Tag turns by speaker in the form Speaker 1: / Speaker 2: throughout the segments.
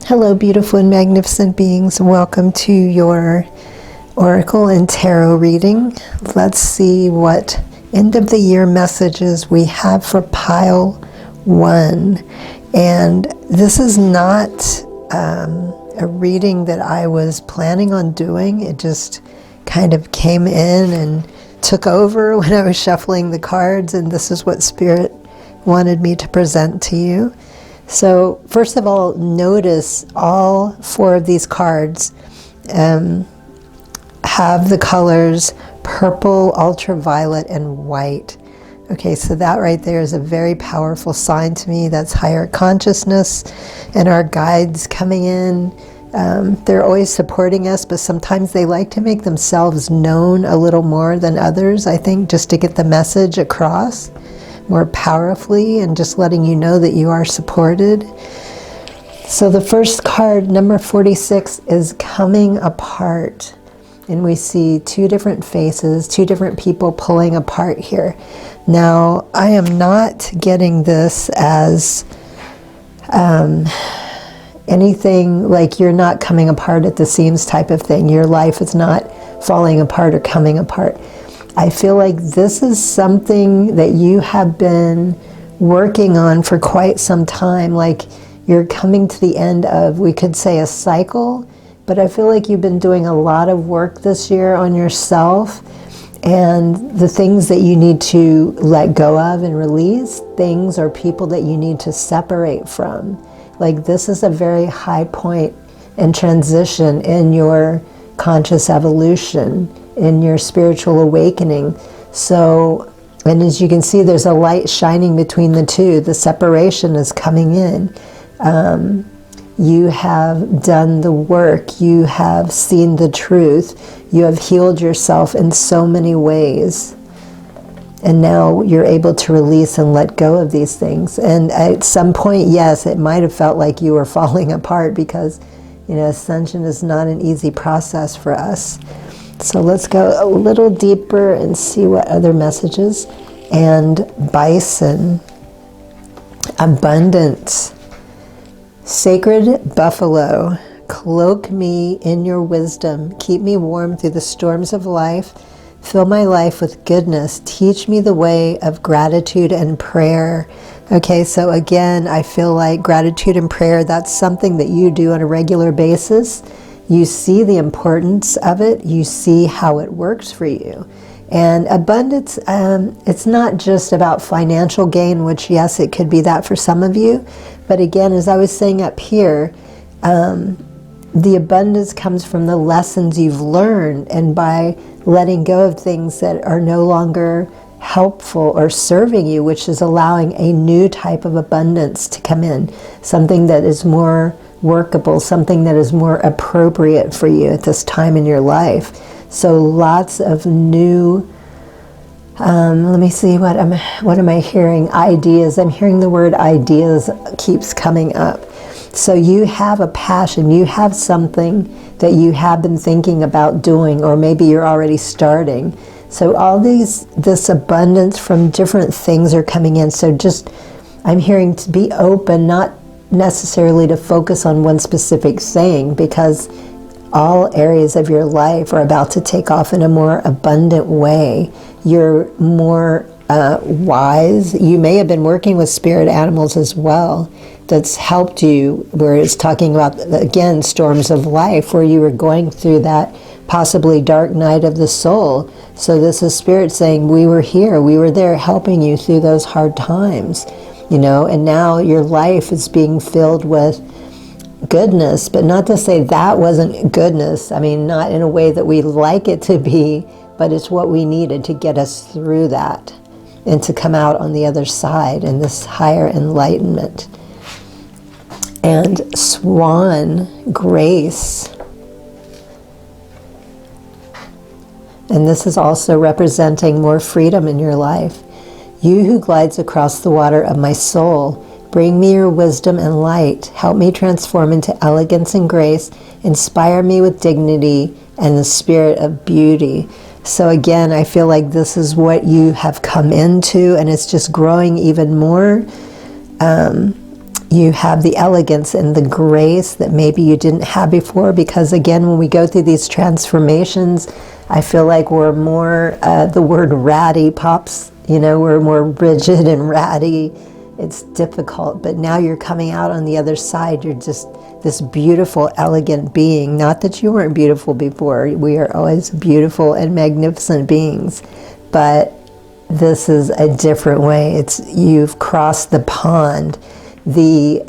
Speaker 1: Hello, beautiful and magnificent beings. Welcome to your Oracle and Tarot reading. Let's see what end of the year messages we have for pile 1. And this is not a reading that I was planning on doing. It just kind of came in and took over when I was shuffling the cards, and this is what Spirit wanted me to present to you. So first of all, notice all 4 of these cards have the colors purple, ultraviolet, and white. Okay, so that right there is a very powerful sign to me. That's higher consciousness and our guides coming in. They're always supporting us, but sometimes they like to make themselves known a little more than others, I think, just to get the message across more powerfully and just letting you know that you are supported. So the first card, number 46, is coming apart. And we see 2 different faces, 2 different people pulling apart here. Now, I am not getting this as anything like you're not coming apart at the seams type of thing. Your life is not falling apart or coming apart. I feel like this is something that you have been working on for quite some time. Like you're coming to the end of, we could say, a cycle, but I feel like you've been doing a lot of work this year on yourself and the things that you need to let go of and release, things or people that you need to separate from. Like this is a very high point and transition in your conscious evolution, in your spiritual awakening. So, and as you can see, there's a light shining between the 2. The separation is coming in. You have done the work. You have seen the truth. You have healed yourself in so many ways. And now you're able to release and let go of these things. And at some point, yes, it might have felt like you were falling apart because, you know, ascension is not an easy process for us. So let's go a little deeper and see what other messages. And bison, abundance, sacred buffalo, cloak me in your wisdom, keep me warm through the storms of life, fill my life with goodness, teach me the way of gratitude and prayer. Okay, so again, I feel like gratitude and prayer, that's something that you do on a regular basis. You see the importance of it. You see how it works for you. And abundance, it's not just about financial gain, which yes, it could be that for some of you. But again, as I was saying up here, the abundance comes from the lessons you've learned, and by letting go of things that are no longer helpful or serving you, which is allowing a new type of abundance to come in, something that is more workable, something that is more appropriate for you at this time in your life. So lots of new, let me see, what am I hearing? Ideas. I'm hearing the word ideas keeps coming up. So you have a passion, you have something that you have been thinking about doing, or maybe you're already starting. So all this abundance from different things are coming in. So just, I'm hearing to be open, not necessarily to focus on one specific thing, because all areas of your life are about to take off in a more abundant way. You're more wise. You may have been working with spirit animals as well that's helped you, where it's talking about, again, storms of life, where you were going through that possibly dark night of the soul. So this is spirit saying, we were here, we were there helping you through those hard times. You know, and now your life is being filled with goodness, but not to say that wasn't goodness. I mean, not in a way that we like it to be, but it's what we needed to get us through that and to come out on the other side in this higher enlightenment. And swan, grace. And this is also representing more freedom in your life. You who glides across the water of my soul, bring me your wisdom and light. Help me transform into elegance and grace. Inspire me with dignity and the spirit of beauty. So again, I feel like this is what you have come into, and it's just growing even more. you have the elegance and the grace that maybe you didn't have before, because again, when we go through these transformations, I feel like we're more, the word ratty pops, we're more rigid and ratty. It's difficult, but now you're coming out on the other side. You're just this beautiful, elegant being. Not that you weren't beautiful before. We are always beautiful and magnificent beings, but this is a different way. You've crossed the pond, the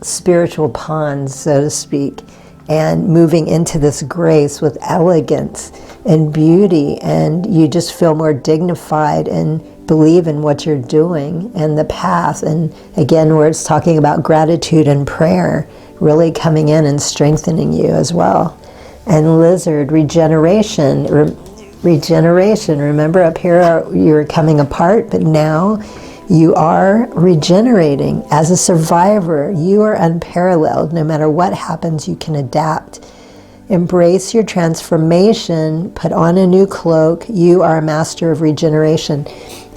Speaker 1: spiritual pond, so to speak, and moving into this grace with elegance and beauty, and you just feel more dignified and believe in what you're doing and the path. And again, where it's talking about gratitude and prayer really coming in and strengthening you as well. And lizard, regeneration. Remember up here you were coming apart, but now you are regenerating. As a survivor, you are unparalleled. No matter what happens, you can adapt. Embrace your transformation, put on a new cloak. You are a master of regeneration.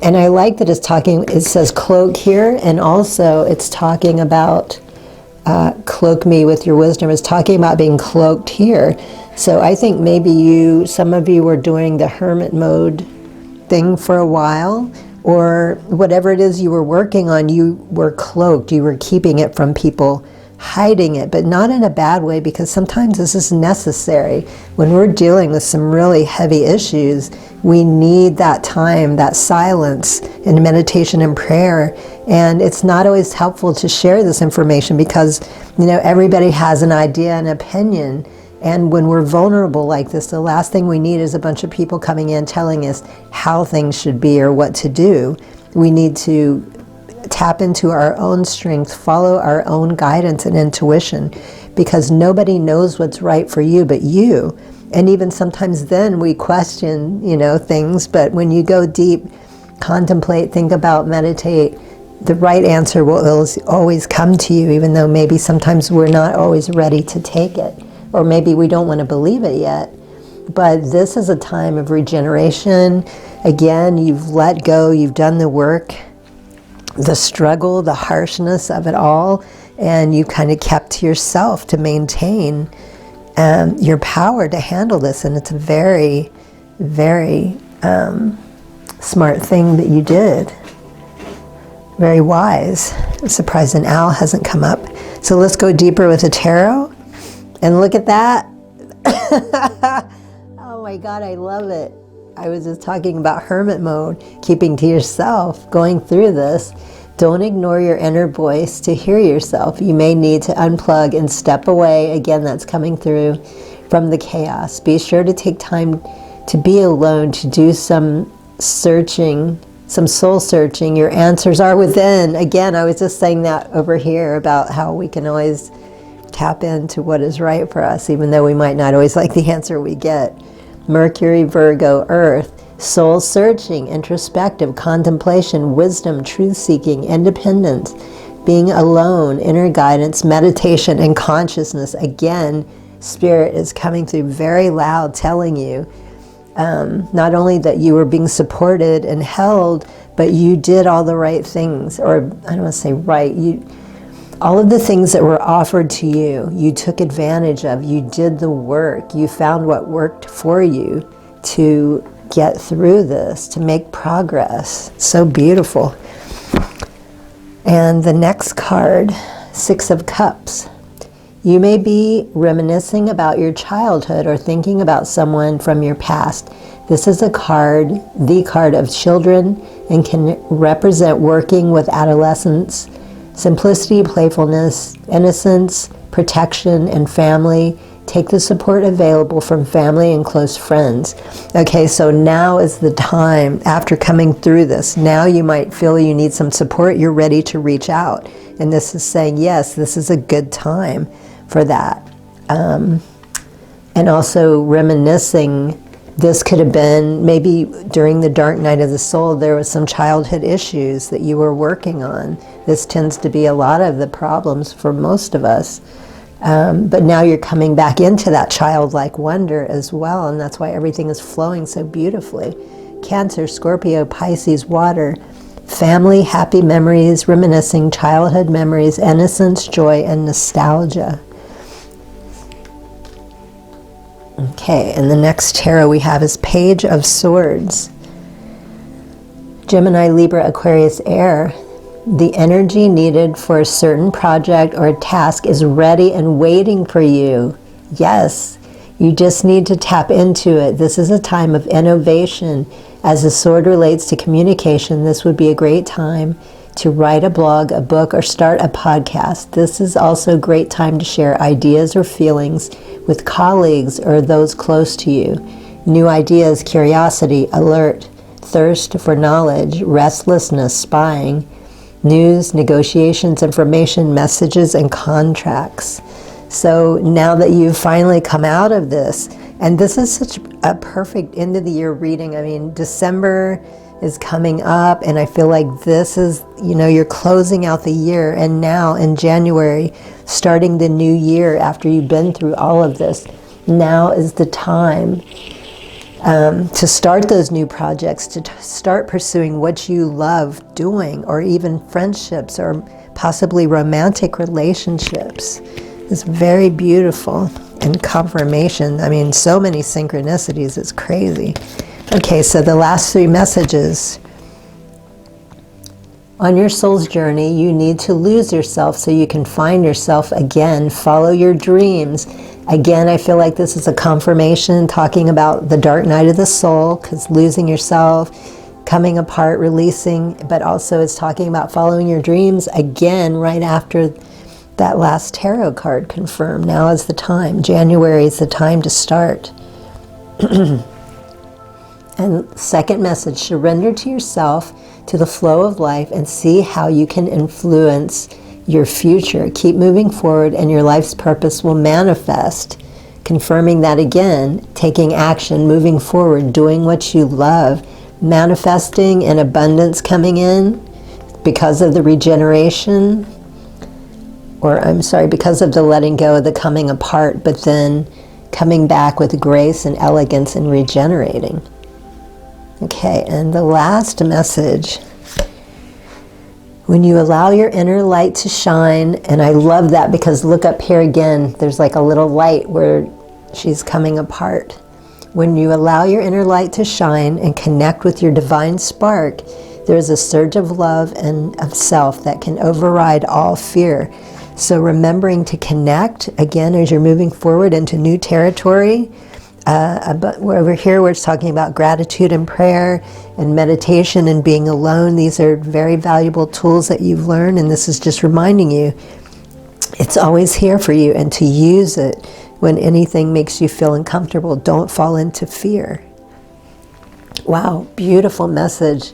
Speaker 1: And I like that it says cloak here, and also it's talking about cloak me with your wisdom. It's talking about being cloaked here. So I think maybe some of you were doing the hermit mode thing for a while, or whatever it is you were working on, you were cloaked. You were keeping it from people, hiding it, but not in a bad way, because sometimes this is necessary. When we're dealing with some really heavy issues, we need that time, that silence in meditation and prayer. And it's not always helpful to share this information because, everybody has an idea and opinion. And when we're vulnerable like this, the last thing we need is a bunch of people coming in telling us how things should be or what to do. We need to tap into our own strength, follow our own guidance and intuition, because nobody knows what's right for you but you. And even sometimes then we question, things, but when you go deep, contemplate, think about, meditate, the right answer will always come to you, even though maybe sometimes we're not always ready to take it, or maybe we don't want to believe it yet. But this is a time of regeneration. Again, you've let go, you've done the work, the struggle, the harshness of it all, and you kind of kept to yourself to maintain your power to handle this. And it's a very, very smart thing that you did. Very wise. I'm surprised an owl hasn't come up. So let's go deeper with the tarot. And look at that. Oh my God, I love it. I was just talking about hermit mode, keeping to yourself, going through this. Don't ignore your inner voice to hear yourself. You may need to unplug and step away. Again, that's coming through from the chaos. Be sure to take time to be alone, to do some searching, some soul searching. Your answers are within. Again, I was just saying that over here about how we can always tap into what is right for us, even though we might not always like the answer we get. Mercury, Virgo, Earth, soul searching, introspective, contemplation, wisdom, truth-seeking, independence, being alone, inner guidance, meditation, and consciousness. Again, Spirit is coming through very loud, telling you not only that you were being supported and held, but you did all the right things, or I don't want to say right, all of the things that were offered to you, you took advantage of, you did the work, you found what worked for you to get through this, to make progress. So beautiful. And the next card, Six of Cups. You may be reminiscing about your childhood or thinking about someone from your past. This is a card, the card of children, and can represent working with adolescents, simplicity, playfulness, innocence, protection, and family. Take the support available from family and close friends. Okay, so now is the time, after coming through this, now you might feel you need some support, you're ready to reach out. And this is saying, yes, this is a good time for that. And also reminiscing, this could have been maybe during the dark night of the soul, there was some childhood issues that you were working on. This tends to be a lot of the problems for most of us. But now you're coming back into that childlike wonder as well, and that's why everything is flowing so beautifully. Cancer, Scorpio, Pisces, water, family, happy memories, reminiscing childhood memories, innocence, joy, and nostalgia. Okay, and the next tarot we have is Page of Swords. Gemini, Libra, Aquarius, Air. The energy needed for a certain project or a task is ready and waiting for you. Yes, you just need to tap into it. This is a time of innovation. As the sword relates to communication, this would be a great time to write a blog, a book, or start a podcast. This is also a great time to share ideas or feelings with colleagues or those close to you. New ideas, curiosity, alert, thirst for knowledge, restlessness, spying, news, negotiations, information, messages, and contracts. So now that you've finally come out of this, and this is such a perfect end of the year reading. I mean, December is coming up, and I feel like this is, you're closing out the year, and now in January, starting the new year after you've been through all of this, now is the time to start those new projects, to start pursuing what you love doing, or even friendships, or possibly romantic relationships. It's very beautiful, and confirmation. I mean, so many synchronicities, it's crazy. Okay, so the last three messages. On your soul's journey, you need to lose yourself so you can find yourself again. Follow your dreams. Again, I feel like this is a confirmation talking about the dark night of the soul, because losing yourself, coming apart, releasing, but also it's talking about following your dreams again right after that last tarot card confirmed. Now is the time. January is the time to start. And second message, surrender to yourself, to the flow of life, and see how you can influence your future. Keep moving forward and your life's purpose will manifest. Confirming that again, taking action, moving forward, doing what you love, manifesting and abundance coming in because of the regeneration, because of the letting go of the coming apart, but then coming back with grace and elegance and regenerating. Okay, and the last message, when you allow your inner light to shine, and I love that because look up here again, there's like a little light where she's coming apart. When you allow your inner light to shine and connect with your divine spark, there is a surge of love and of self that can override all fear. So remembering to connect, again, as you're moving forward into new territory, but over here we're talking about gratitude and prayer and meditation and being alone. These are very valuable tools that you've learned, and this is just reminding you it's always here for you, and to use it when anything makes you feel uncomfortable. Don't fall into fear. Wow, beautiful message.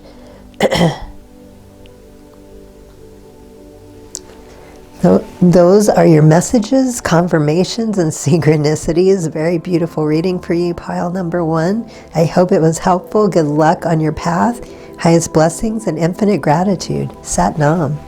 Speaker 1: Those are your messages, confirmations, and synchronicities. Very beautiful reading for you, pile number 1. I hope it was helpful. Good luck on your path. Highest blessings and infinite gratitude. Sat Nam.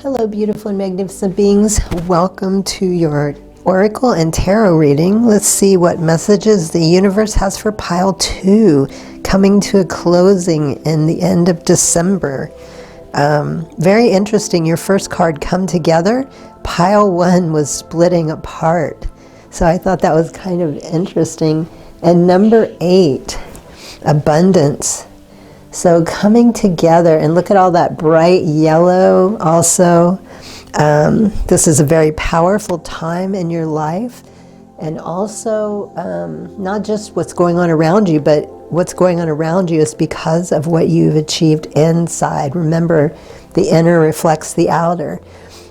Speaker 1: Hello, beautiful and magnificent beings. Welcome to your Oracle and Tarot reading. Let's see what messages the universe has for pile 2, coming to a closing in the end of December. Very interesting. Your first card, Come Together. Pile 1 was splitting apart. So I thought that was kind of interesting. And number 8, Abundance. So coming together, and look at all that bright yellow also. This is a very powerful time in your life. And also, not just what's going on around you, but what's going on around you is because of what you've achieved inside. Remember, the inner reflects the outer.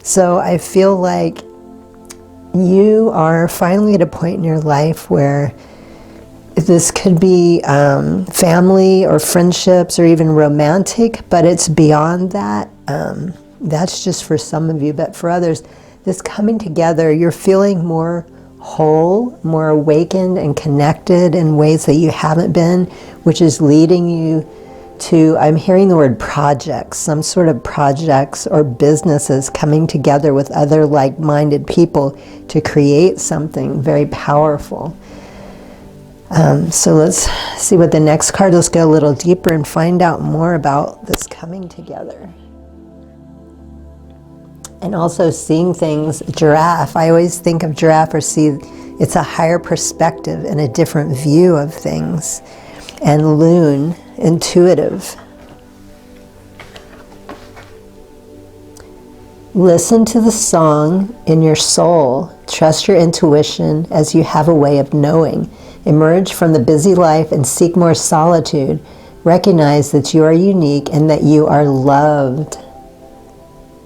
Speaker 1: So I feel like you are finally at a point in your life where this could be family or friendships or even romantic, but it's beyond that. That's just for some of you, but for others, this coming together, you're feeling more whole, more awakened and connected in ways that you haven't been, which is leading you to, I'm hearing the word projects, some sort of projects or businesses coming together with other like-minded people to create something very powerful. So let's see what the next card, let's go a little deeper and find out more about this coming together. And also seeing things, giraffe, I always think of giraffe or see it's a higher perspective and a different view of things. And loon, intuitive. Listen to the song in your soul. Trust your intuition as you have a way of knowing. Emerge from the busy life and seek more solitude. Recognize that you are unique and that you are loved.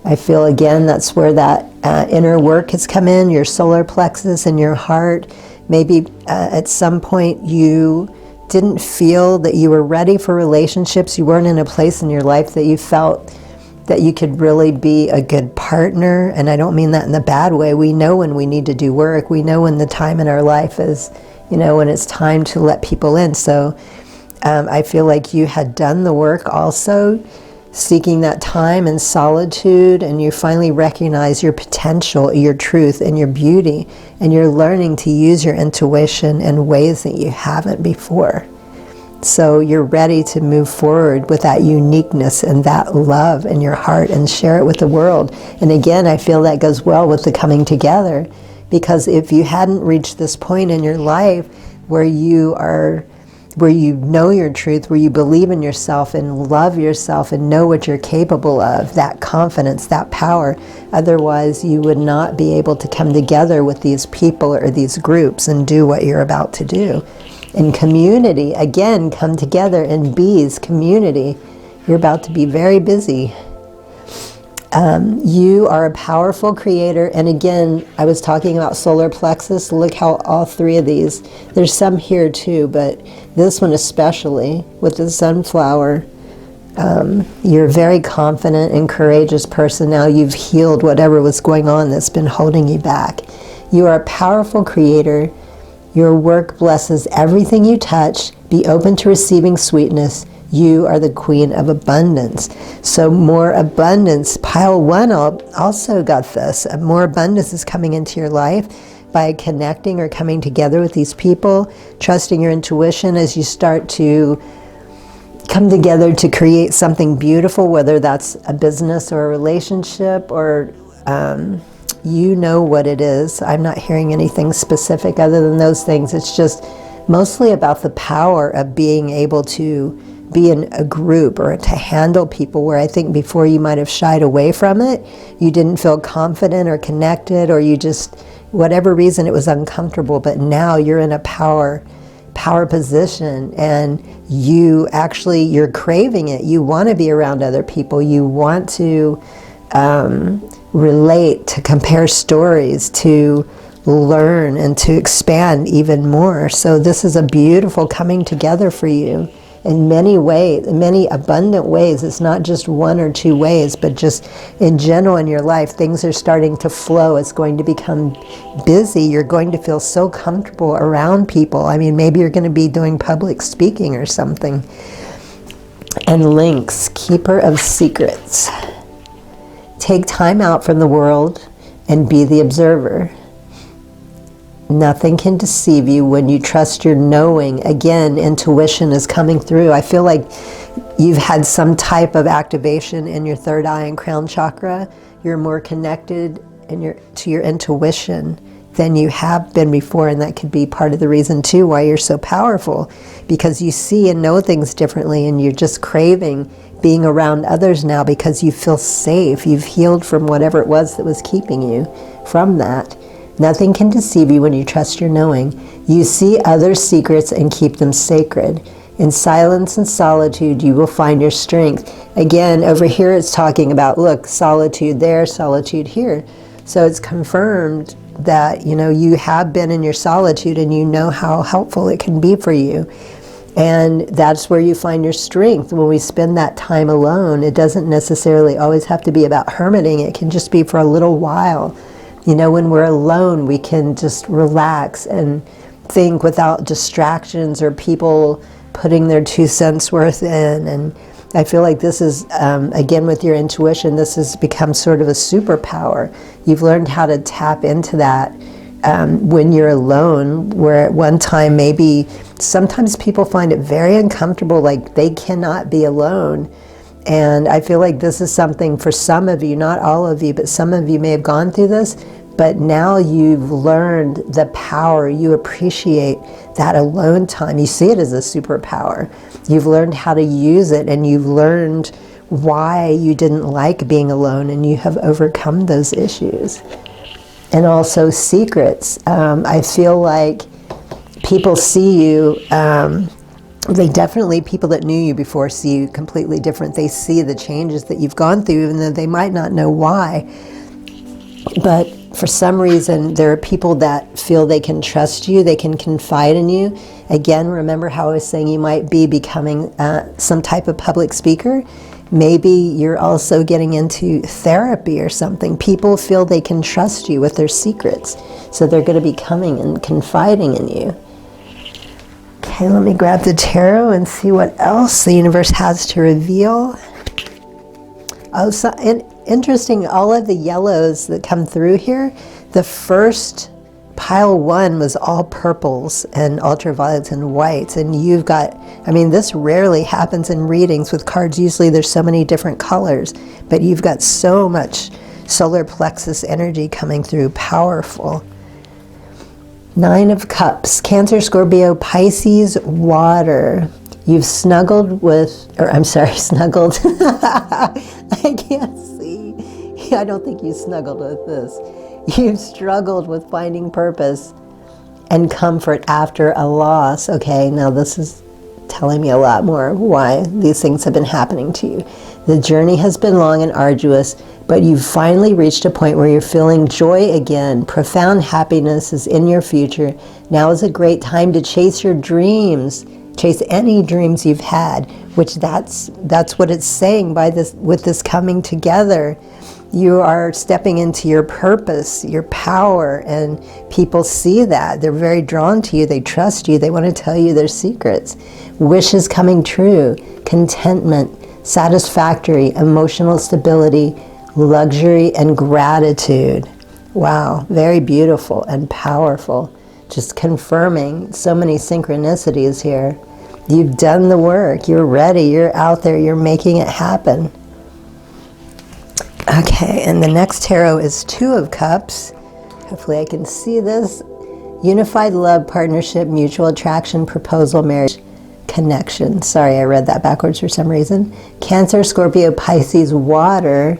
Speaker 1: I feel again that's where that inner work has come in, your solar plexus and your heart. Maybe at some point you didn't feel that you were ready for relationships. You weren't in a place in your life that you felt that you could really be a good partner. And I don't mean that in the bad way. We know when we need to do work. We know when the time in our life is, when it's time to let people in. So I feel like you had done the work also, seeking that time and solitude, and you finally recognize your potential, your truth, and your beauty, and you're learning to use your intuition in ways that you haven't before. So you're ready to move forward with that uniqueness and that love in your heart and share it with the world. And again, I feel that goes well with the coming together, because if you hadn't reached this point in your life where you know your truth, where you believe in yourself and love yourself and know what you're capable of, that confidence, that power, otherwise you would not be able to come together with these people or these groups and do what you're about to do. In community, again, come together in bees, community. You're about to be very busy. You are a powerful creator. And again, I was talking about solar plexus. Look how all three of these, there's some here too, but this one especially with the sunflower, you're a very confident and courageous person. Now you've healed whatever was going on that's been holding you back. You are a powerful creator. Your work blesses everything you touch. Be open to receiving sweetness. You are the queen of abundance. So more abundance. Pile one also got this. More abundance is coming into your life by connecting or coming together with these people, trusting your intuition as you start to come together to create something beautiful, whether that's a business or a relationship or you know what it is. I'm not hearing anything specific other than those things. It's just mostly about the power of being able to be in a group or to handle people, where I think before you might have shied away from it. You didn't feel confident or connected, or you just, whatever reason, it was uncomfortable. But now you're in a power position, and you're craving it. You want to be around other people. You want to relate, to compare stories, to learn and to expand even more. So this is a beautiful coming together for you in many ways, in many abundant ways. It's not just one or two ways, but just in general in your life, things are starting to flow. It's going to become busy. You're going to feel so comfortable around people. I mean, maybe you're going to be doing public speaking or something. And links, keeper of secrets. Take time out from the world and be the observer. Nothing can deceive you when you trust your knowing. Again, intuition is coming through. I feel like you've had some type of activation in your third eye and crown chakra. You're more connected to your intuition than you have been before, and that could be part of the reason too why you're so powerful, because you see and know things differently, and you're just craving being around others now because you feel safe. You've healed from whatever it was that was keeping you from that. Nothing can deceive you when you trust your knowing. You see others' secrets and keep them sacred. In silence and solitude, you will find your strength. Again, over here it's talking about, look, solitude there, solitude here. So it's confirmed that, you have been in your solitude and you know how helpful it can be for you. And that's where you find your strength. When we spend that time alone, it doesn't necessarily always have to be about hermiting. It can just be for a little while. When we're alone, we can just relax and think without distractions or people putting their 2 cents worth in. And I feel like this is, again, with your intuition, this has become sort of a superpower. You've learned how to tap into that when you're alone, where at one time maybe sometimes people find it very uncomfortable, like they cannot be alone. And I feel like this is something for some of you, not all of you, but some of you may have gone through this, but now you've learned the power. You appreciate that alone time. You see it as a superpower. You've learned how to use it, and you've learned why you didn't like being alone, and you have overcome those issues. And also secrets. I feel like people see you, people that knew you before see you completely different. They see the changes that you've gone through, even though they might not know why. But for some reason, there are people that feel they can trust you, they can confide in you. Again, remember how I was saying you might be becoming some type of public speaker? Maybe you're also getting into therapy or something. People feel they can trust you with their secrets, so they're going to be coming and confiding in you. Okay, let me grab the tarot and see what else the universe has to reveal. Oh, so interesting, all of the yellows that come through here, the first pile one was all purples and ultraviolets and whites, and you've got, I mean, this rarely happens in readings with cards. Usually there's so many different colors, but you've got so much solar plexus energy coming through, powerful. 9 of Cups, Cancer, Scorpio, Pisces, water. You've snuggled with, or I'm sorry, snuggled. I can't see. I don't think you snuggled with this. You've struggled with finding purpose and comfort after a loss. Okay, now this is telling me a lot more why these things have been happening to you. The journey has been long and arduous, but you've finally reached a point where you're feeling joy again. Profound happiness is in your future. Now is a great time to chase your dreams. Chase any dreams you've had, which that's what it's saying by this, with this coming together. You are stepping into your purpose, your power, and people see that. They're very drawn to you. They trust you. They want to tell you their secrets. Wishes coming true, contentment, satisfactory, emotional stability, luxury, and gratitude. Wow, very beautiful and powerful. Just confirming so many synchronicities here. You've done the work. You're ready. You're out there. You're making it happen. Okay, and the next tarot is 2 of Cups. Hopefully I can see this. Unified love, partnership, mutual attraction, proposal, marriage, connection. Sorry, I read that backwards for some reason. Cancer, Scorpio, Pisces, water.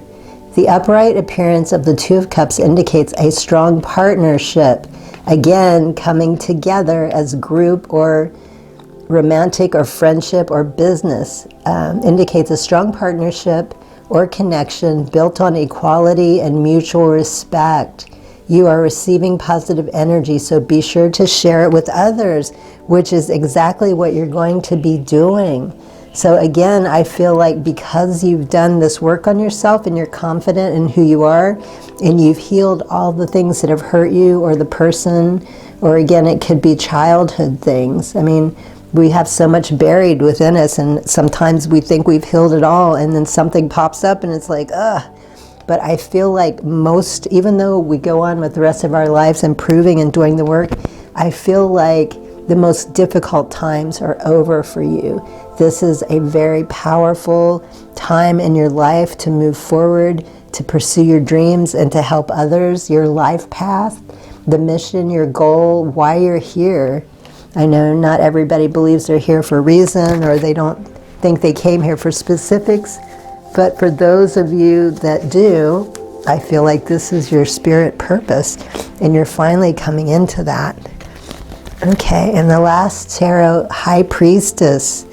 Speaker 1: The upright appearance of the 2 of Cups indicates a strong partnership. Again, coming together as group or romantic or friendship or business. Indicates a strong partnership or connection built on equality and mutual respect. You are receiving positive energy, so be sure to share it with others, which is exactly what you're going to be doing. So again, I feel like because you've done this work on yourself and you're confident in who you are, and you've healed all the things that have hurt you or the person, or again, it could be childhood things. I mean, we have so much buried within us, and sometimes we think we've healed it all, and then something pops up and it's like, ugh. But I feel like most, even though we go on with the rest of our lives improving and doing the work, I feel like the most difficult times are over for you. This is a very powerful time in your life to move forward, to pursue your dreams and to help others, your life path, the mission, your goal, why you're here. I know not everybody believes they're here for a reason, or they don't think they came here for specifics, but for those of you that do, I feel like this is your spirit purpose, and you're finally coming into that. Okay, and the last tarot, High Priestess,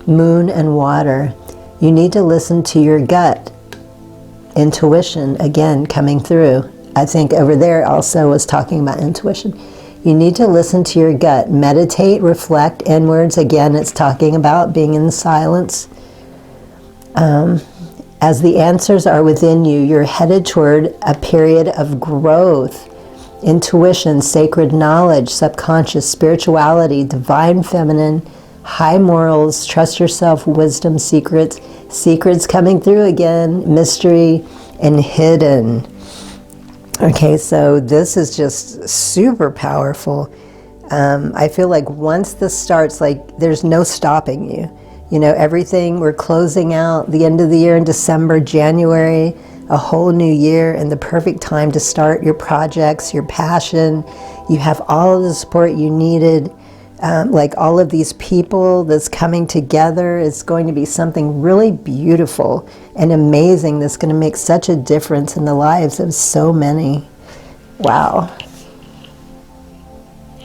Speaker 1: Moon and Water. You need to listen to your gut, intuition, again, coming through. I think over there also was talking about intuition. You need to listen to your gut, meditate, reflect inwards. Again, it's talking about being in silence. As the answers are within you, you're headed toward a period of growth. Intuition, sacred knowledge, subconscious, spirituality, divine feminine, high morals, trust yourself, wisdom, secrets coming through again, mystery, and hidden. Okay, so this is just super powerful. I feel like once this starts, like there's no stopping you. You know, everything, we're closing out the end of the year in December, January, a whole new year, and the perfect time to start your projects, your passion. You have all of the support you needed. Like all of these people that's coming together is going to be something really beautiful and amazing that's going to make such a difference in the lives of so many. Wow.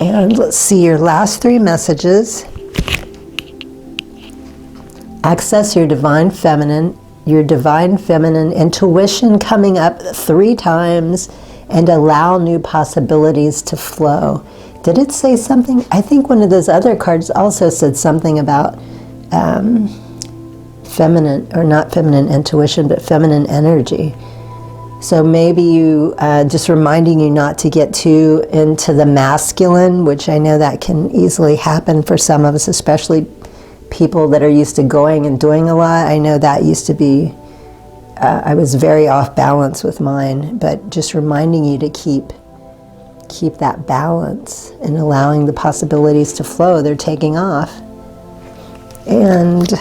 Speaker 1: And let's see your last 3 messages. Access your divine feminine intuition coming up 3 times, and allow new possibilities to flow. Did it say something? I think one of those other cards also said something about feminine, or not feminine intuition, but feminine energy. So maybe you, just reminding you not to get too into the masculine, which I know that can easily happen for some of us, especially people that are used to going and doing a lot. I know that used to be, I was very off balance with mine, but just reminding you to keep that balance and allowing the possibilities to flow. They're taking off. And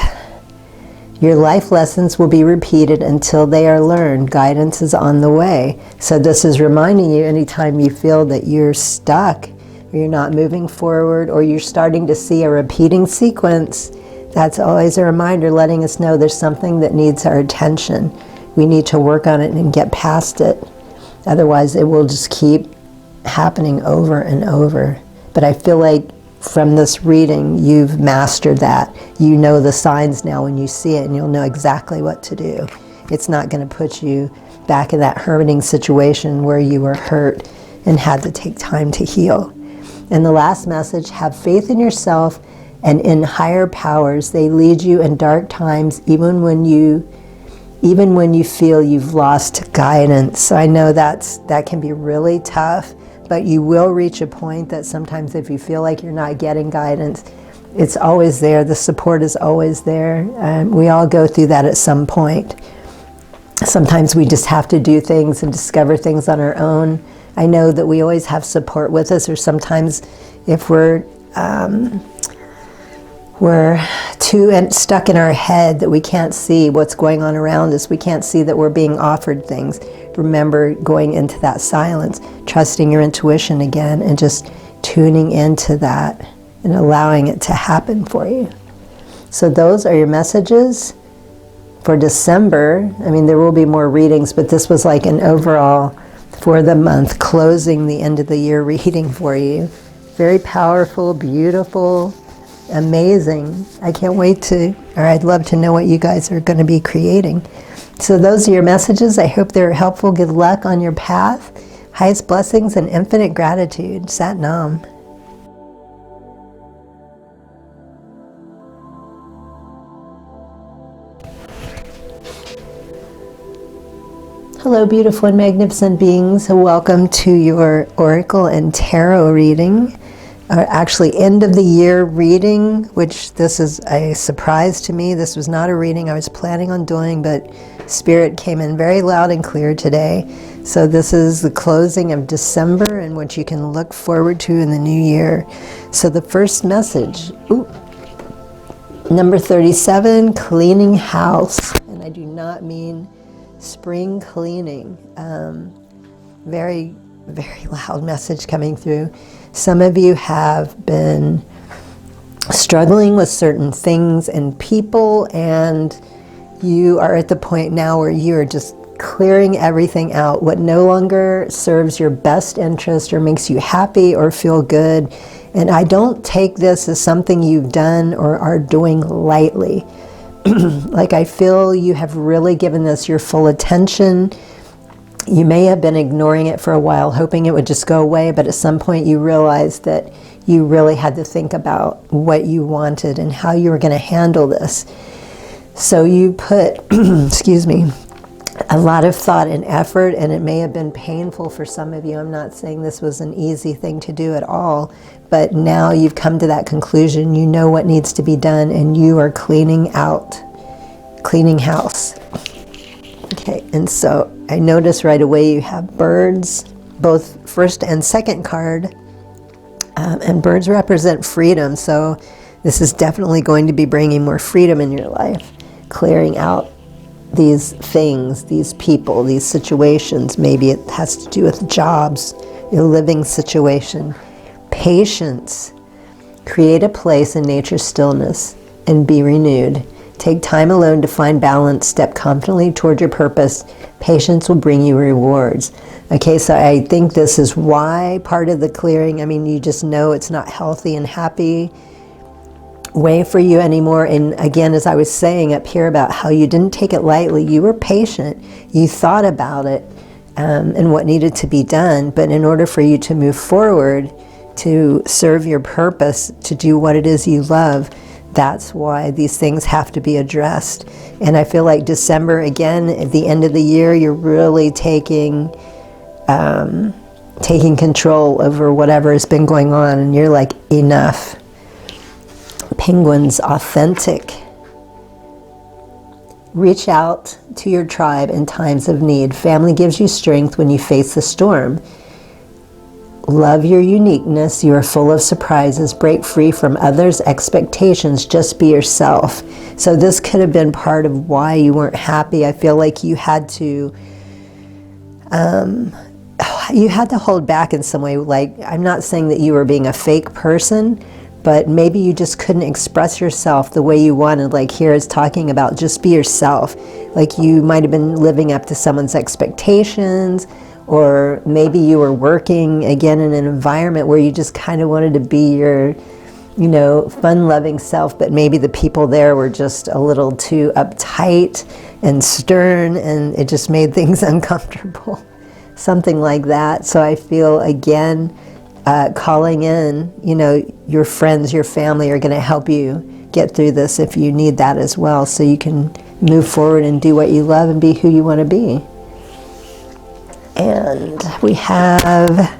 Speaker 1: your life lessons will be repeated until they are learned. Guidance is on the way. So this is reminding you anytime you feel that you're stuck, or you're not moving forward, or you're starting to see a repeating sequence, that's always a reminder letting us know there's something that needs our attention. We need to work on it and get past it. Otherwise, it will just keep happening over and over. But I feel like from this reading, you've mastered that. You know the signs now when you see it, and you'll know exactly what to do. It's not going to put you back in that hurting situation where you were hurt and had to take time to heal. And the last message, have faith in yourself and in higher powers. They lead you in dark times, even when you feel you've lost guidance. So I know that can be really tough, but you will reach a point that sometimes if you feel like you're not getting guidance, it's always there. The support is always there. We all go through that at some point. Sometimes we just have to do things and discover things on our own. I know that we always have support with us, or sometimes if we're too stuck in our head that we can't see what's going on around us. We can't see that we're being offered things. Remember going into that silence, trusting your intuition again, and just tuning into that and allowing it to happen for you. So those are your messages for December. I mean, there will be more readings, but this was like an overall for the month, closing the end of the year reading for you. Very powerful, beautiful, amazing. I can't wait to, or I'd love to know what you guys are going to be creating. So those are your messages. I hope they're helpful. Good luck on your path. Highest blessings and infinite gratitude. Sat Nam. Hello, beautiful and magnificent beings. Welcome to your Oracle and Tarot reading. Actually, end of the year reading, which this is a surprise to me. This was not a reading I was planning on doing, but Spirit came in very loud and clear today. So this is the closing of December and what you can look forward to in the new year. So the first message, number 37, cleaning house. And I do not mean spring cleaning. Very, very loud message coming through. Some of you have been struggling with certain things and people, and you are at the point now where you are just clearing everything out, what no longer serves your best interest or makes you happy or feel good. And I don't take this as something you've done or are doing lightly. Like, I feel you have really given this your full attention. You may have been ignoring it for a while, hoping it would just go away, but at some point you realized that you really had to think about what you wanted and how you were going to handle this. So you put, excuse me, a lot of thought and effort, and it may have been painful for some of you. I'm not saying this was an easy thing to do at all, but now you've come to that conclusion. You know what needs to be done, and you are cleaning house. Okay, and so I notice right away you have birds, both first and second card, and birds represent freedom. So this is definitely going to be bringing more freedom in your life, clearing out these things, these people, these situations. Maybe it has to do with jobs, your living situation. Patience. Create a place in nature's stillness and be renewed. Take time alone to find balance. Step confidently toward your purpose. Patience will bring you rewards. Okay, so I think this is why part of the clearing, I mean, you just know it's not healthy and happy way for you anymore. And again, as I was saying up here about how you didn't take it lightly, you were patient, you thought about it and what needed to be done. But in order for you to move forward, to serve your purpose, to do what it is you love, that's why these things have to be addressed. And I feel like December, again, at the end of the year, you're really taking control over whatever has been going on, and you're like, enough. Penguins, authentic. Reach out to your tribe in times of need. Family gives you strength when you face the storm. Love your uniqueness. You are full of surprises. Break free from others' expectations. Just be yourself. So this could have been part of why you weren't happy. I feel like you had to hold back in some way. Like, I'm not saying that you were being a fake person, but maybe you just couldn't express yourself the way you wanted. Like here it's talking about just be yourself. Like you might have been living up to someone's expectations, or maybe you were working again in an environment where you just kind of wanted to be your, fun-loving self, but maybe the people there were just a little too uptight and stern, and it just made things uncomfortable. Something like that. So I feel, again, calling in, your friends, your family are going to help you get through this if you need that as well, so you can move forward and do what you love and be who you want to be. And we have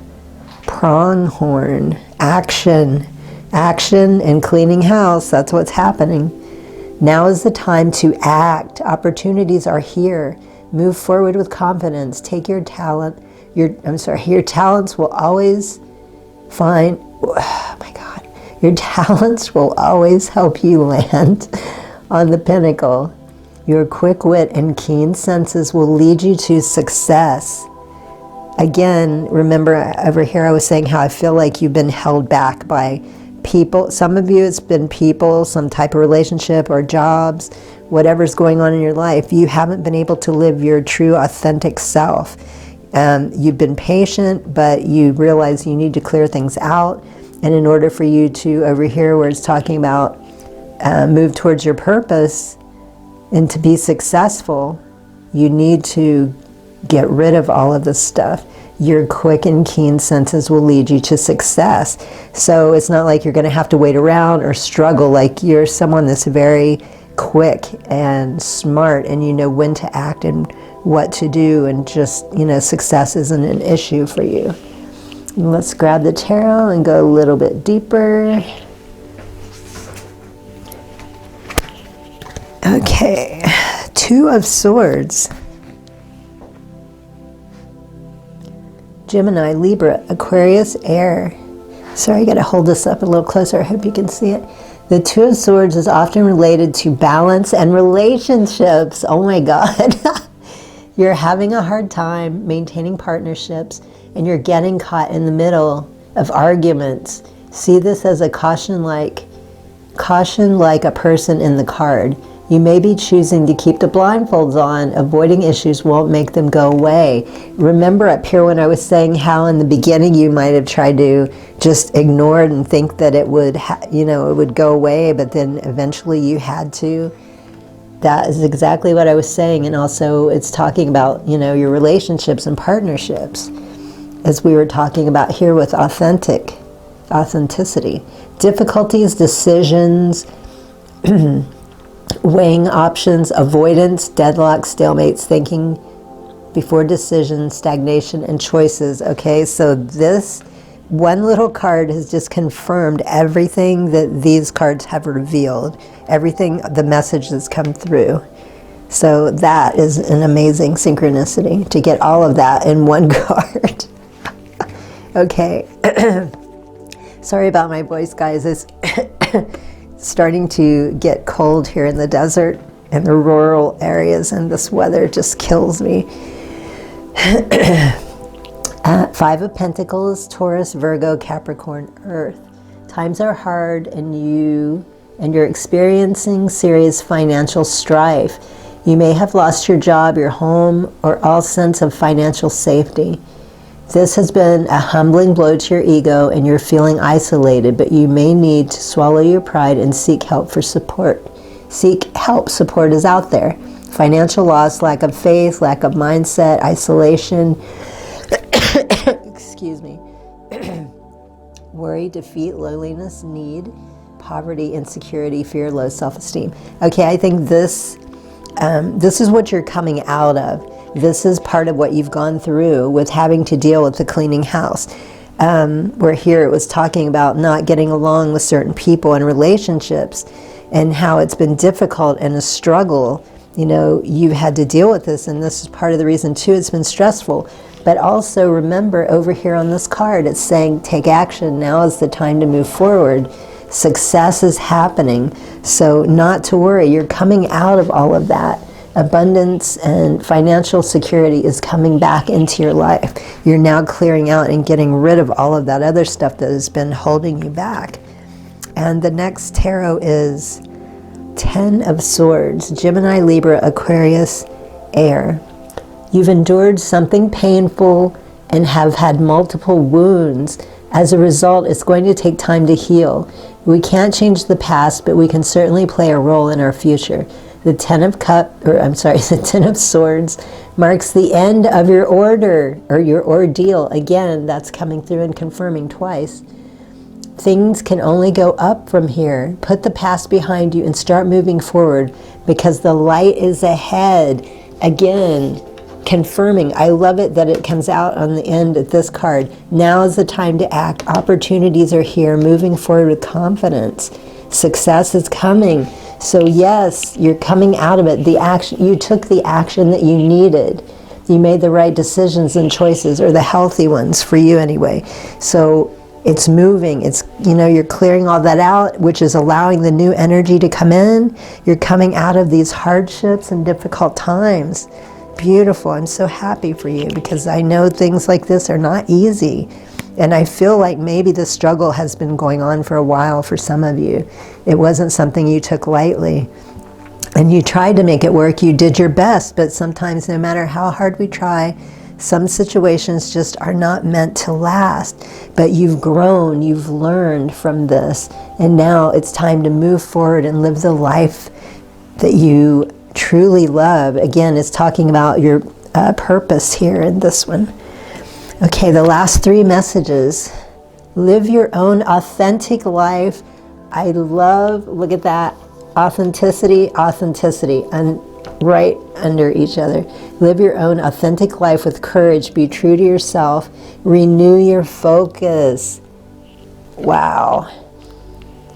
Speaker 1: pronghorn, action and cleaning house. That's what's happening. Now is the time to act. Opportunities are here. Move forward with confidence. Take your talent. Your talents will always find, oh my God, your talents will always help you land on the pinnacle. Your quick wit and keen senses will lead you to success. Again, remember over here I was saying how I feel like you've been held back by people. Some of you, it's been people, some type of relationship or jobs, whatever's going on in your life. You haven't been able to live your true, authentic self. You've been patient, but you realize you need to clear things out. And in order for you to, over here where it's talking about move towards your purpose and to be successful, you need to get rid of all of this stuff. Your quick and keen senses will lead you to success. So it's not like you're going to have to wait around or struggle. Like you're someone that's very quick and smart, and you know when to act and what to do, and just, success isn't an issue for you. Let's grab the tarot and go a little bit deeper. Okay, Two of Swords. Gemini, Libra, Aquarius, Air. Sorry, I got to hold this up a little closer. I hope you can see it. The Two of Swords is often related to balance and relationships. Oh my God. You're having a hard time maintaining partnerships, and you're getting caught in the middle of arguments. See this as a caution like a person in the card. You may be choosing to keep the blindfolds on. Avoiding issues won't make them go away. Remember up here when I was saying how in the beginning you might have tried to just ignore it and think that it would, it would go away, but then eventually you had to. That is exactly what I was saying. And also it's talking about, your relationships and partnerships, as we were talking about here with authenticity. Difficulties, decisions, weighing options, avoidance, deadlock, stalemates, thinking before decisions, stagnation, and choices. Okay, so this one little card has just confirmed everything that these cards have revealed, everything, the message that's come through. So that is an amazing synchronicity to get all of that in one card. Okay. Sorry about my voice, guys. It's starting to get cold here in the desert and the rural areas, and this weather just kills me. Five of Pentacles, Taurus, Virgo, Capricorn, Earth. Times are hard and you're experiencing serious financial strife. You may have lost your job, your home, or all sense of financial safety. This has been a humbling blow to your ego and you're feeling isolated, but you may need to swallow your pride and seek help for support. Seek help. Support is out there. Financial loss, lack of faith, lack of mindset, isolation, excuse me, worry, defeat, loneliness, need, poverty, insecurity, fear, low self-esteem. Okay, I think this is what you're coming out of. This is part of what you've gone through with having to deal with the cleaning house. Where here it was talking about not getting along with certain people and relationships and how it's been difficult and a struggle. You know, you've had to deal with this, and this is part of the reason too it's been stressful. But also remember, over here on this card, it's saying take action. Now is the time to move forward. Success is happening. So not to worry, you're coming out of all of that. Abundance and financial security is coming back into your life. You're now clearing out and getting rid of all of that other stuff that has been holding you back. And the next tarot is 10 of Swords, Gemini, Libra, Aquarius, Air. You've endured something painful and have had multiple wounds. As a result, it's going to take time to heal. We can't change the past, but we can certainly play a role in our future. The 10 of Swords marks the end of your order or your ordeal. Again, that's coming through and confirming twice. Things can only go up from here. Put the past behind you and start moving forward because the light is ahead. Again, confirming. I love it that it comes out on the end of this card. Now is the time to act. Opportunities are here. Moving forward with confidence. Success is coming. So yes, you're coming out of it. The action, you took the action that you needed. You made the right decisions and choices, or the healthy ones for you anyway. So it's moving. It's, you know, you're clearing all that out, which is allowing the new energy to come in. You're coming out of these hardships and difficult times. Beautiful. I'm so happy for you because I know things like this are not easy. And I feel like maybe the struggle has been going on for a while for some of you. It wasn't something you took lightly. And you tried to make it work. You did your best. But sometimes, no matter how hard we try, some situations just are not meant to last. But you've grown. You've learned from this. And now it's time to move forward and live the life that you truly love. Again, it's talking about your purpose here in this one. Okay, the last three messages. Live your own authentic life. I love, look at that, authenticity, authenticity, and right under each other. Live your own authentic life with courage. Be true to yourself. Renew your focus. Wow.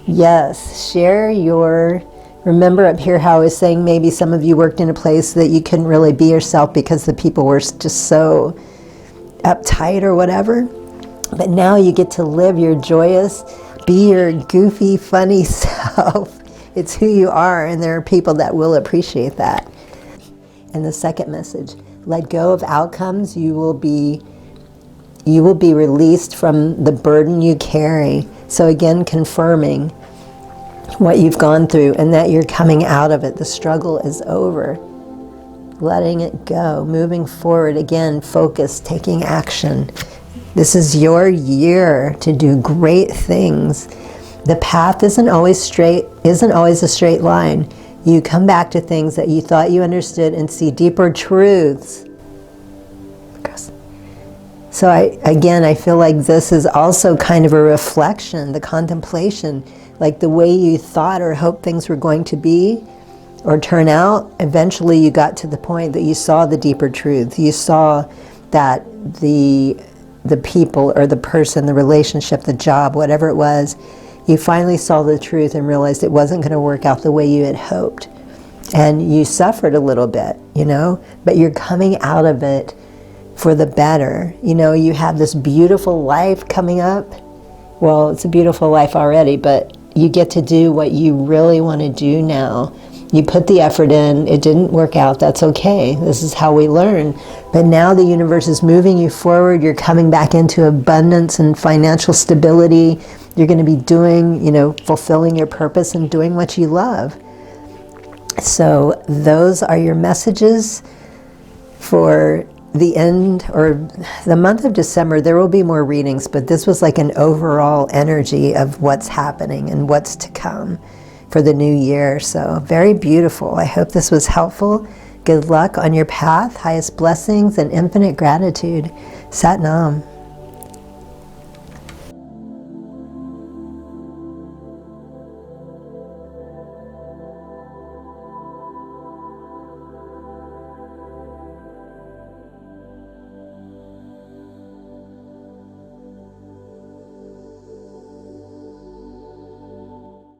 Speaker 1: Yes, share your, remember up here how I was saying maybe some of you worked in a place that you couldn't really be yourself because the people were just so uptight or whatever, but now you get to live your joyous, be your goofy, funny self. It's who you are, and there are people that will appreciate that. And the second message, let go of outcomes. You will be released from the burden you carry. So again, confirming what you've gone through and that you're coming out of it. The struggle is over. Letting it go, moving forward, again, focus, taking action. This is your year to do great things. The path isn't always a straight line. You come back to things that you thought you understood and see deeper truths. So I feel like this is also kind of a reflection, the contemplation, like the way you thought or hoped things were going to be or turn out. Eventually you got to the point that you saw the deeper truth. You saw that the people or the person, the relationship, the job, whatever it was, you finally saw the truth and realized it wasn't going to work out the way you had hoped. and you suffered a little bit, you know, but you're coming out of it for the better. You know, you have this beautiful life coming up. Well, it's a beautiful life already, but you get to do what you really want to do now. You put the effort in, it didn't work out, that's okay. This is how we learn. But now the universe is moving you forward, you're coming back into abundance and financial stability. You're going to be doing, you know, fulfilling your purpose and doing what you love. So those are your messages for the end, or the month of December. There will be more readings, but this was like an overall energy of what's happening and what's to come for the new year. So very beautiful. I hope this was helpful. Good luck on your path, highest blessings and infinite gratitude. Sat Nam.